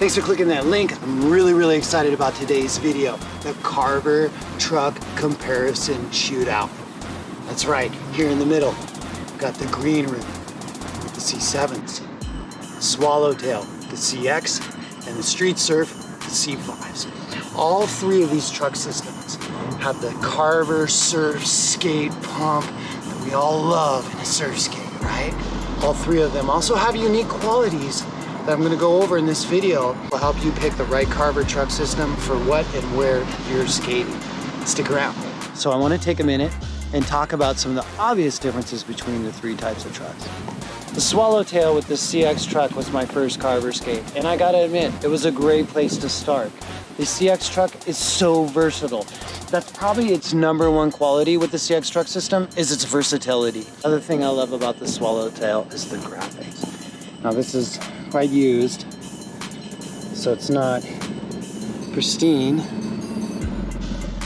Thanks for clicking that link. I'm really excited about today's video, the Carver truck comparison shootout. That's right, here in the middle, we've got the Greenroom with the C7s, Swallowtail, the CX, and the Street Surf, the C5s. All three of these truck systems have the Carver surf skate pump that we all love in a surf skate, right? All three of them also have unique qualities that I'm gonna go over in this video will help you pick the right Carver truck system for what and where you're skating. Stick around. So I wanna take a minute and talk about some of the obvious differences between the three types of trucks. The Swallowtail with the CX truck was my first Carver skate, and I gotta admit, it was a great place to start. The CX truck is so versatile. That's probably its #1 quality with the CX truck system is its versatility. Other thing I love about the Swallowtail is the graphics. Now this is quite used, so it's not pristine,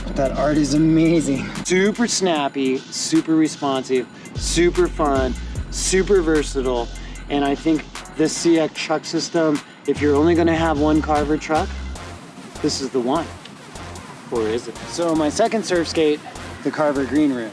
but that art is amazing. Super snappy, super responsive, super fun, super versatile, and I think this CX truck system, if you're only gonna have one Carver truck, this is the one. Or is it? So my second surf skate, the Carver Greenroom.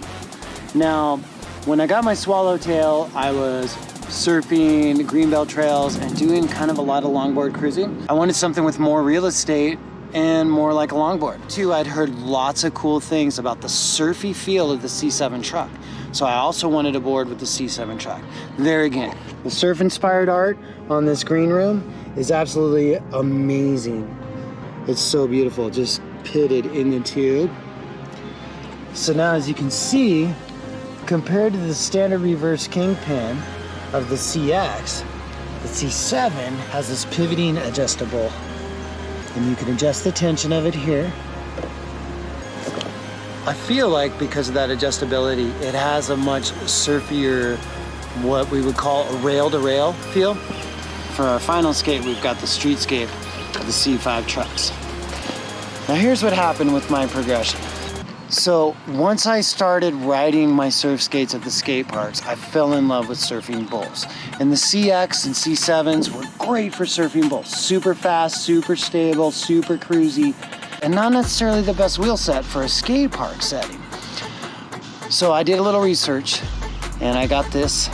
Now, when I got my Swallowtail, I was surfing Greenbelt trails and doing kind of a lot of longboard cruising. I wanted something with more real estate and more like a longboard. Two, I'd heard lots of cool things about the surfy feel of the C7 truck. So I also wanted a board with the C7 truck. There again, the surf-inspired art on this Greenroom is absolutely amazing. It's so beautiful, just pitted in the tube. So now as you can see, compared to the standard reverse kingpin of the CX, the C7 has this pivoting adjustable, and you can adjust the tension of it here. I feel like because of that adjustability, it has a much surfier, what we would call a rail-to-rail feel. For our final skate, we've got the Street Scape of the C5 trucks. Now here's what happened with my progression. So once I started riding my surf skates at the skate parks, I fell in love with surfing bulls. And the CX and C7s were great for surfing bulls. Super fast, super stable, super cruisy, and not necessarily the best wheel set for a skate park setting. So I did a little research and I got this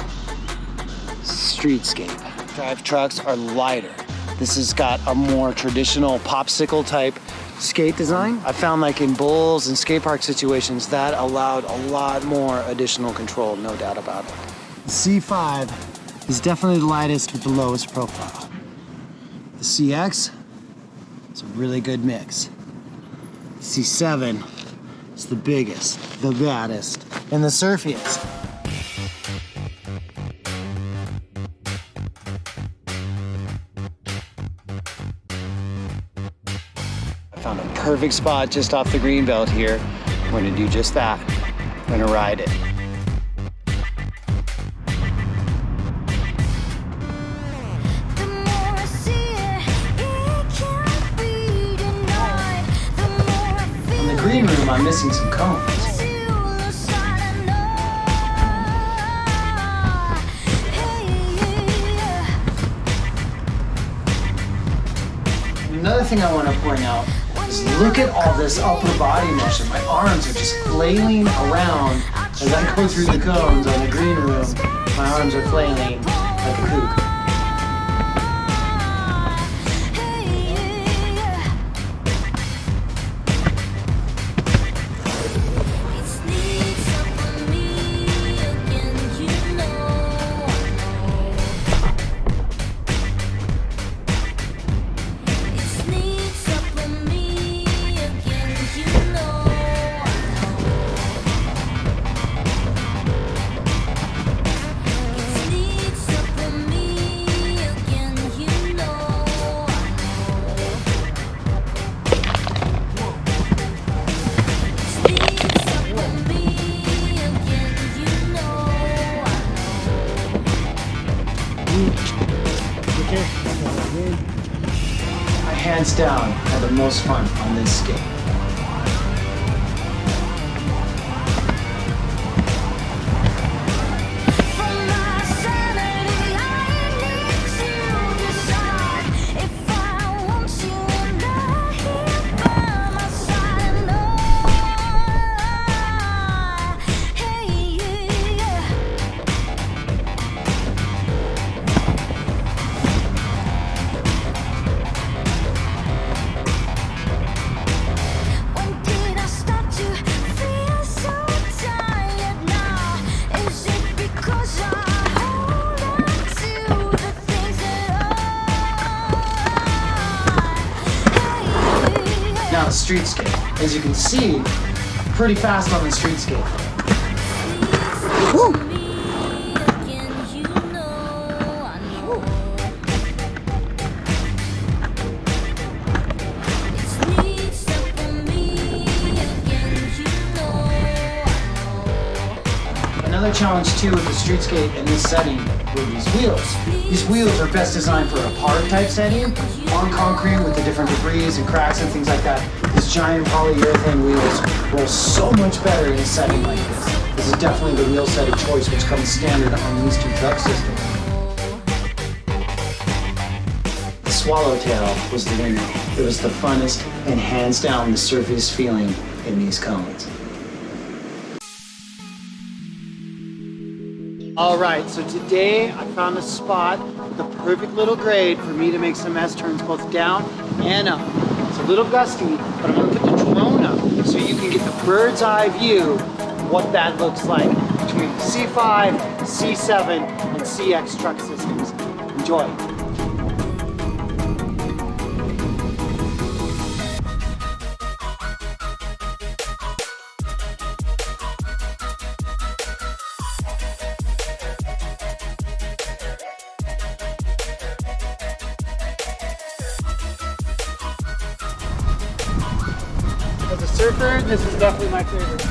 Street Scape. Drive trucks are lighter. This has got a more traditional popsicle type skate design. I found like in bowls and skate park situations that allowed a lot more additional control, no doubt about it. The C5 is definitely the lightest with the lowest profile. The CX is a really good mix. The C7 is the biggest, the baddest, and the surfiest. Found a perfect spot just off the Greenbelt here. We're gonna do just that. We're gonna ride it. On the Greenroom, I'm missing some cones. Another thing I want to point out is look at all this upper body motion. My arms are just flailing around as I go through the cones on the Greenroom. My arms are flailing like a kook. I hands down had the most fun on this skate. out a Street Scape. As you can see, pretty fast on the Street Scape. Woo! Another challenge too with the Street Scape in this setting were these wheels. These wheels are best designed for a park type setting, on concrete with the different debris and cracks and things like that. These giant polyurethane wheels roll so much better in a setting like this. This is definitely the wheel set of choice which comes standard on these two truck systems. The Swallowtail was the winner. It was the funnest and hands down the surfiest feeling in these cones. All right, so today I found a spot with the perfect little grade for me to make some S-turns both down and up. It's a little gusty, but I'm gonna put the drone up so you can get the bird's eye view of what that looks like between the C5, C7, and CX truck systems. Enjoy. As a surfer, this is definitely my favorite.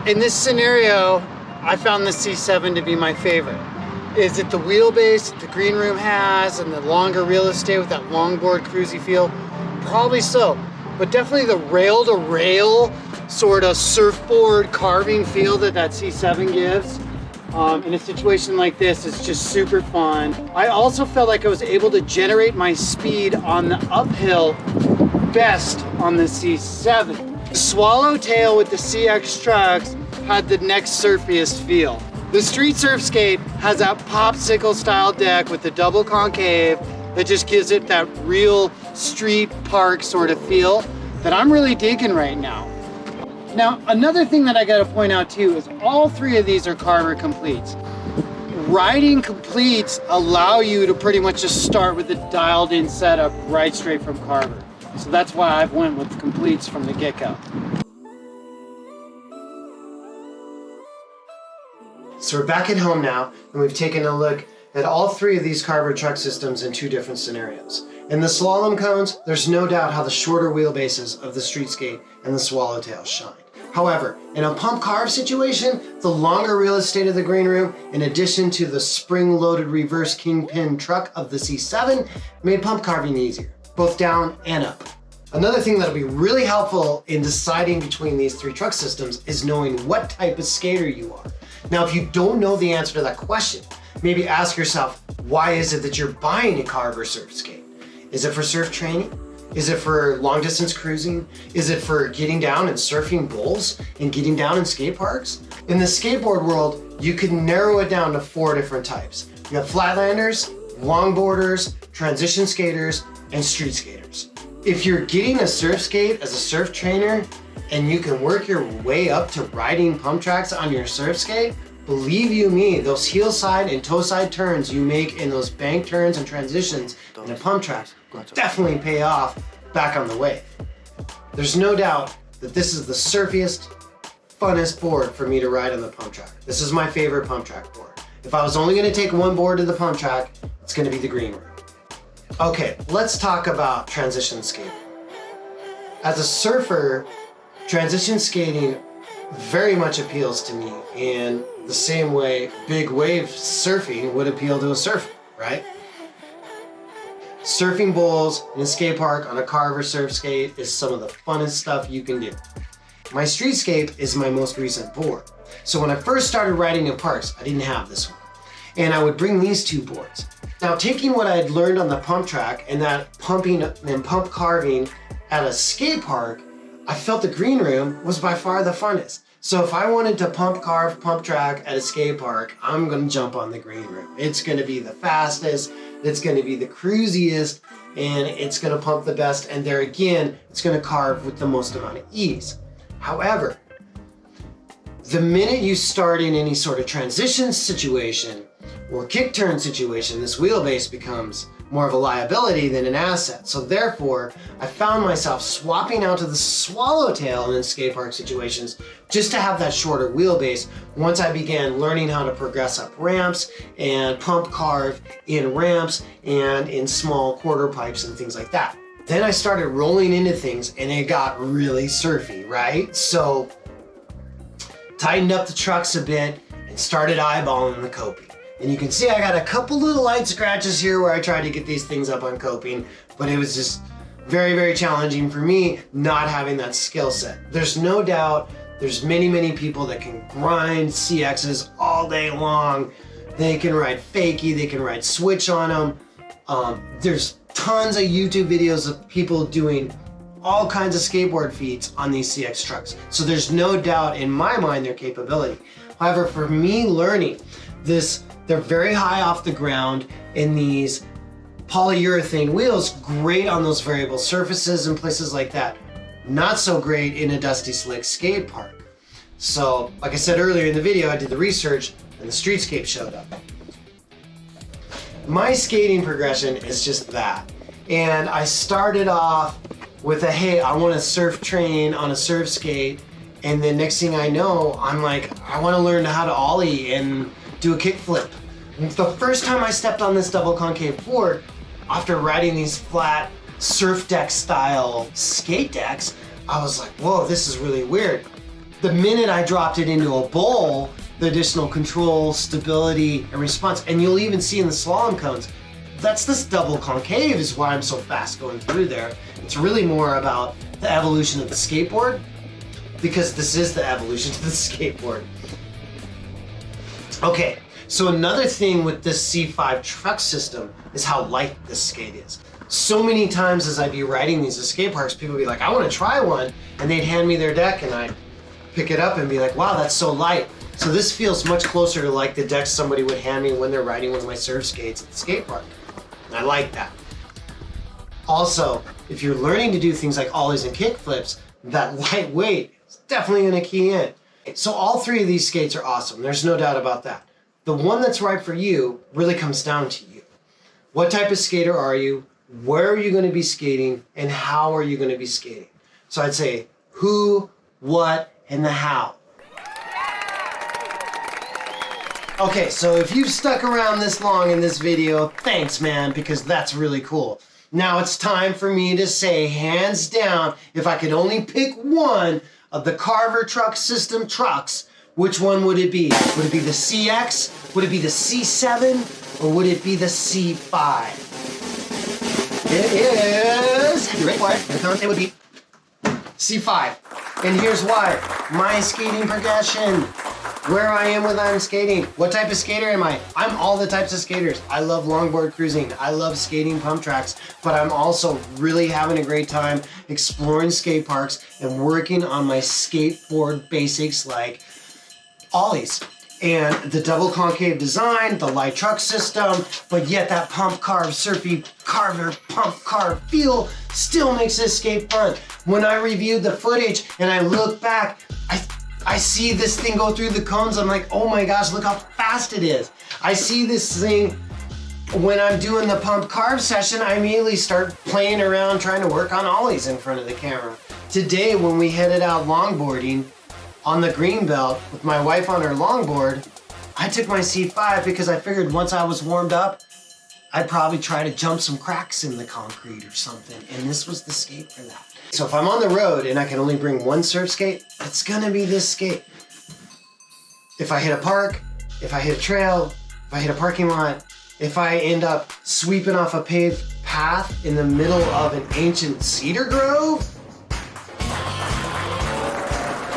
In this scenario, I found the C7 to be my favorite. Is it the wheelbase that the Greenroom has and the longer real estate with that longboard cruisy feel? Probably so, but definitely the rail-to-rail sort of surfboard carving feel that C7 gives. In a situation like this, it's just super fun. I also felt like I was able to generate my speed on the uphill best on the C7. The Swallowtail with the CX trucks had the next surfiest feel. The Street Scape has that popsicle style deck with the double concave that just gives it that real street park sort of feel that I'm really digging right now. Now, another thing that I gotta point out too is all three of these are Carver completes. Riding completes allow you to pretty much just start with the dialed in setup right straight from Carver. So that's why I've went with completes from the get-go. So we're back at home now, and we've taken a look at all three of these Carver truck systems in two different scenarios. In the Slalom Cones, there's no doubt how the shorter wheelbases of the Street Scape and the Swallowtail shine. However, in a pump carve situation, the longer real estate of the Greenroom, in addition to the spring-loaded reverse kingpin truck of the C7, made pump carving easier, both down and up. Another thing that'll be really helpful in deciding between these three truck systems is knowing what type of skater you are. Now, if you don't know the answer to that question, maybe ask yourself, why is it that you're buying a Carver surf skate? Is it for surf training? Is it for long distance cruising? Is it for getting down and surfing bowls and getting down in skate parks? In the skateboard world, you can narrow it down to 4 different types. You have flatlanders, longboarders, transition skaters, and street skaters. If you're getting a surf skate as a surf trainer and you can work your way up to riding pump tracks on your surf skate, believe you me, those heel side and toe side turns you make in those bank turns and transitions in a pump track will definitely pay off back on the wave. There's no doubt that this is the surfiest, funnest board for me to ride on the pump track. This is my favorite pump track board. If I was only gonna take one board to the pump track, it's gonna be the Greenroom. Okay, let's talk about transition skating. As a surfer, transition skating very much appeals to me in the same way big wave surfing would appeal to a surfer, right? Surfing bowls in a skate park on a Carver surf skate is some of the funnest stuff you can do. My Street Scape is my most recent board. So when I first started riding in parks, I didn't have this one. And I would bring these 2 boards. Now, taking what I had learned on the pump track and that pumping and pump carving at a skate park, I felt the Greenroom was by far the funnest. So if I wanted to pump carve, pump track at a skate park, I'm gonna jump on the Greenroom. It's gonna be the fastest, it's gonna be the cruisiest, and it's gonna pump the best. And there again, it's gonna carve with the most amount of ease. However, the minute you start in any sort of transition situation or kick turn situation, this wheelbase becomes more of a liability than an asset. So therefore, I found myself swapping out to the Swallowtail in skate park situations just to have that shorter wheelbase once I began learning how to progress up ramps and pump carve in ramps and in small quarter pipes and things like that. Then I started rolling into things and it got really surfy, right? So tightened up the trucks a bit and started eyeballing the coping. And you can see I got a couple little light scratches here where I tried to get these things up on coping, but it was just very, very challenging for me not having that skill set. There's no doubt there's many people that can grind CXs all day long. They can ride fakie, they can ride switch on them. There's tons of YouTube videos of people doing all kinds of skateboard feats on these CX trucks. So there's no doubt in my mind their capability. However, for me learning this, they're very high off the ground in these polyurethane wheels, great on those variable surfaces and places like that. Not so great in a dusty slick skate park. So, like I said earlier in the video, I did the research and the Street Scape showed up. My skating progression is just that. And I started off with a, hey, I want to surf train on a surf skate. And then next thing I know, I'm like, I want to learn how to ollie and do a kickflip. The first time I stepped on this double concave board, after riding these flat surf deck style skate decks, I was like, whoa, this is really weird. The minute I dropped it into a bowl, the additional control, stability, and response, and you'll even see in the slalom cones, that's this double concave is why I'm so fast going through there. It's really more about the evolution of the skateboard, because this is the evolution of the skateboard. Okay, so another thing with this C5 truck system is how light this skate is. So many times as I'd be riding these at skate parks, people would be like, I want to try one, and they'd hand me their deck and I'd pick it up and be like, wow, that's so light. So this feels much closer to like the deck somebody would hand me when they're riding one of my surf skates at the skate park. And I like that. Also, if you're learning to do things like ollies and kick flips, that lightweight is definitely going to key in. So all 3 of these skates are awesome. There's no doubt about that. The one that's right for you really comes down to you. What type of skater are you? Where are you going to be skating? And how are you going to be skating? So I'd say who, what, and the how. Okay, so if you've stuck around this long in this video, thanks, man, because that's really cool. Now it's time for me to say, hands down, if I could only pick one of the Carver truck system trucks, which one would it be? Would it be the CX? Would it be the C7? Or would it be the C5? It is, you ready for it? It would be C5. And here's why. My skating progression. Where I am when I'm skating. What type of skater am I? I'm all the types of skaters. I love longboard cruising. I love skating pump tracks, but I'm also really having a great time exploring skate parks and working on my skateboard basics like ollies and the double concave design, the light truck system, but yet that pump carve, surfy Carver pump carve feel still makes this skate fun. When I reviewed the footage and I look back, I see this thing go through the cones. I'm like, oh my gosh, look how fast it is. I see this thing when I'm doing the pump carve session, I immediately start playing around trying to work on ollies in front of the camera. Today, when we headed out longboarding on the green belt with my wife on her longboard, I took my C5 because I figured once I was warmed up, I'd probably try to jump some cracks in the concrete or something. And this was the skate for that. So if I'm on the road and I can only bring one surf skate, it's gonna be this skate. If I hit a park, if I hit a trail, if I hit a parking lot, if I end up sweeping off a paved path in the middle of an ancient cedar grove,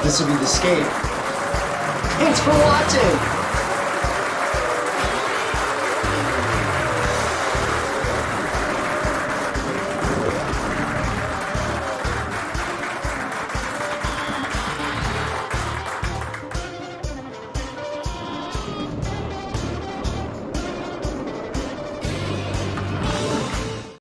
this will be the skate. Thanks for watching.